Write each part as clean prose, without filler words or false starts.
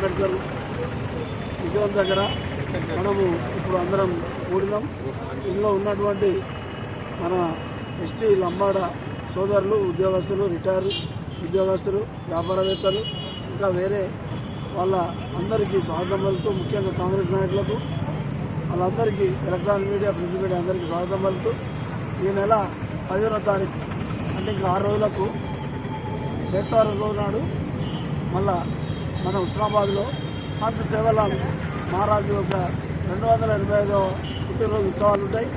అంబేద్కర్ విగ్రహం దగ్గర మనము ఇప్పుడు అందరం కూడినాం. ఇందులో ఉన్నటువంటి మన ఎస్టీ లంబాడ సోదరులు, ఉద్యోగస్తులు, రిటైర్ ఉద్యోగస్తులు, వ్యాపారవేత్తలు, ఇంకా వేరే వాళ్ళ అందరికీ స్వాగతం పలుకుతూ, ముఖ్యంగా కాంగ్రెస్ నాయకులకు వాళ్ళందరికీ, ఎలక్ట్రానిక్ మీడియా, ప్రింట్ మీడియా అందరికీ స్వాగతం పలుకుతూ, ఈ నెల 15వ తారీఖు అంటే ఇంకా 6 రోజులకు బేస్తవారం రోజు నాడు మళ్ళా మన హుస్నాబాద్లో సంత్ సేవలాల్ మహారాజు యొక్క 285వ పుట్టినరోజు ఉత్సవాలు ఉంటాయి.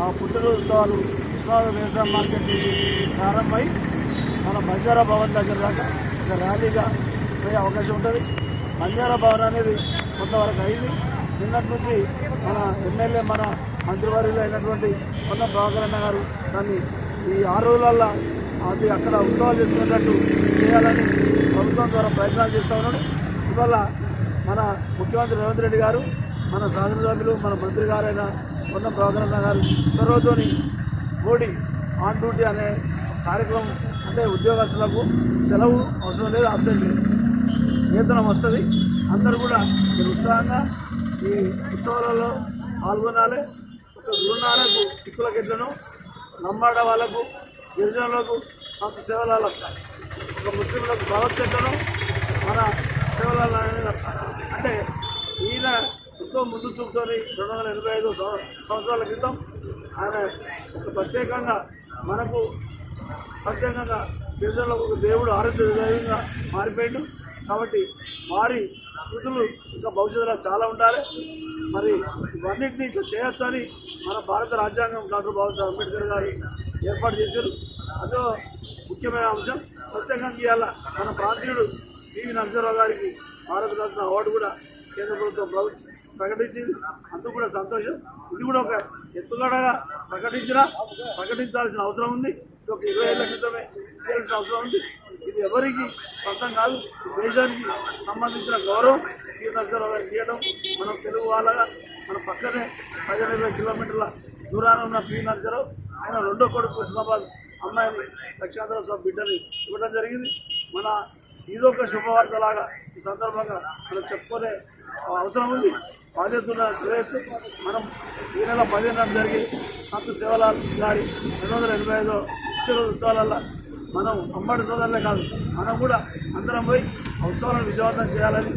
ఆ పుట్టినరోజు ఉత్సవాలు హుస్నాబాద్ వ్యవసాయ మార్కెట్ నుంచి ప్రారంభమై మన బంజారా భవన్ దగ్గర దాకా ఒక ర్యాలీగా పోయే అవకాశం ఉంటుంది. బంజారా భవన్ అనేది కొంతవరకు అయింది. నిన్నటి నుంచి మన ఎమ్మెల్యే, మన మంత్రివర్యులు అయినటువంటి పొన్నం ప్రభాకర్ అన్న గారు దాన్ని ఈ 6 రోజులల్లో అది అక్కడ ఉత్సవాలు చేసుకునేటట్టు చేయాలని ప్రభుత్వం ద్వారా ప్రయత్నాలు చేస్తూ ఉన్నాడు. ఇవాళ మన ముఖ్యమంత్రి రేవంత్ రెడ్డి గారు, మన శాసనసభ్యులు, మన మంత్రి గారైన పొన్నం ప్రభాకర్ అన్న గారు చొరవతోని మోడీ ఆన్ డ్యూటీ అనే కార్యక్రమం, అంటే ఉద్యోగస్తులకు సెలవు అవసరం లేదు, అబ్సెంట్ లేదు, వేతనం వస్తుంది. అందరూ కూడా మీరు ఉత్సాహంగా ఈ ఉత్సవాలలో పాల్గొనాలి. ఒక గురునానకు సిక్కులకు ఎట్లను, లంబాడ వాళ్ళకు, గిరిజనులకు, సంత సేవలకు, ఒక ముస్లింలకు ప్రవక్త ఎట్లను మన సేవలాలు అనేది అంటే ఈయన ఎంతో ముందు చూపుతో 285 సంవత్సరాల క్రితం ఆయన ఒక ప్రత్యేకంగా మనకు ప్రత్యేకంగా గిరిజనులకు ఒక దేవుడు, ఆరాధ్య దైవంగా మారిపోయాడు. కాబట్టి వారి స్మృతులు ఇంకా భవిష్యత్తులో చాలా ఉండాలి. మరి ఇవన్నింటినీ ఇట్లా చేయొచ్చు అని మన భారత రాజ్యాంగం డాక్టర్ బాబాసాహెబ్ అంబేద్కర్ గారు ఏర్పాటు చేశారు. అదో ముఖ్యమైన అంశం. ప్రత్యేకంగా ఇవాళ మన ప్రాంతీయుడు పివి నరసింహారావు గారికి భారతరత్న అవార్డు కూడా కేంద్ర ప్రభుత్వం ప్రకటించింది. అందుకు కూడా సంతోషం. ఇది కూడా ఒక ఎత్తుగడగా ప్రకటించాల్సిన అవసరం ఉంది. ఇది ఒక 20 ఏళ్ల క్రితమే చేయాల్సిన అవసరం ఉంది. ఇది ఎవరికి సొంతం కాదు, దేశానికి సంబంధించిన గౌరవం పివి నరసింహారావు గారికి ఇవ్వడం. మనం తెలుగు వాళ్ళగా మన పక్కనే 15-20 కిలోమీటర్ల దూరాన ఉన్న పివి నరసింహారావు, ఆయన 2వ కొడుకు హుస్నాబాద్ అమ్మాయిని, లక్షాంతర బిడ్డని ఇవ్వడం జరిగింది. మన ఇదొక శుభవార్తలాగా ఈ సందర్భంగా మనం చెప్పుకునే అవసరం ఉంది. బాధ్యతను తెలియజేస్తూ మనం ఈ నెల 15 నాడు జరిగి సంత్ సేవలాల్ గారి 285వ పుట్టినరోజు ఉత్సవాలలో మనం అమ్మడి సోదరులే కాదు, మనం కూడా అందరం పోయి ఆ ఉత్సవాలను విజయవంతం చేయాలని